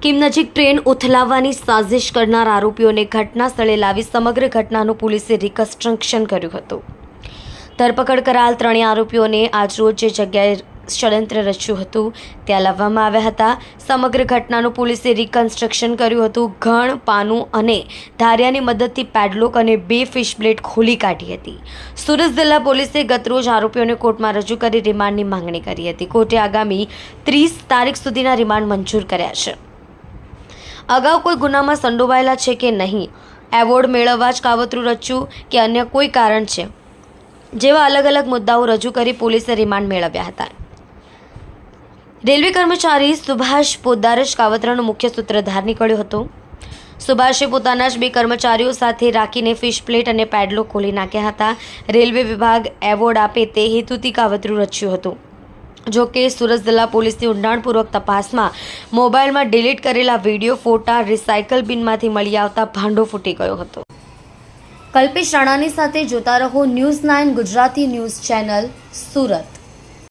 Kim નજીક train ઉથલાવવાની સાજિશ કરનાર આરોપીઓને ઘટના સ્થળે લાવી સમગ્ર ઘટનાનું પોલીસે રિકન્સ્ટ્રક્શન કર્યું હતું। ધરપકડ કરાયેલ ત્રણેય આરોપીઓને આજરોજ જે જગ્યાએ ષડયંત્ર રચ્યું હતું ત્યાં લાવવામાં આવ્યા હતા। સમગ્ર ઘટનાનું પોલીસે રિકન્સ્ટ્રક્શન કર્યું હતું। ઘણ, પાનું અને ધારિયાની મદદથી પેડલોક અને 2 ફિશ પ્લેટ ખોલી કાઢી હતી। સુરત જિલ્લા પોલીસે ગતરોજ આરોપીઓને કોર્ટમાં રજૂ કરી રિમાન્ડની માંગણી કરી હતી। કોર્ટે આગામી 30 તારીખ સુધીના રિમાન્ડ મંજૂર કર્યા છે। અગાઉ કોઈ ગુનામાં સંડોવાયેલા છે કે નહીં, એવોર્ડ મેળવવા જ કાવતરું રચ્યું કે અન્ય કોઈ કારણ છે, જેવા અલગ અલગ મુદ્દાઓ રજૂ કરી પોલીસે રિમાન્ડ મેળવ્યા હતા। રેલવે કર્મચારી સુભાષ પોદ્દાર જ કાવતરાનો મુખ્ય સૂત્રધાર નીકળ્યો હતો। સુભાષે પોતાના જ 2 કર્મચારીઓ સાથે રાખીને ફિશ પ્લેટ અને પેડલોક ખોલી નાખ્યા હતા। રેલવે વિભાગ એવોર્ડ આપે તે હેતુથી કાવતરું રચ્યું હતું। જો કે સુરત જિલ્લા પોલીસની ઊંડાણપૂર્વક તપાસમાં મોબાઈલમાં ડિલીટ કરેલા વિડીયો, ફોટા રિસાયકલ બિનમાંથી મળી આવતા ભાંડો ફૂટી ગયો હતો। કલ્પેશ રાણાની સાથે જોતા રહો news 9 Gujarati news channel, Surat.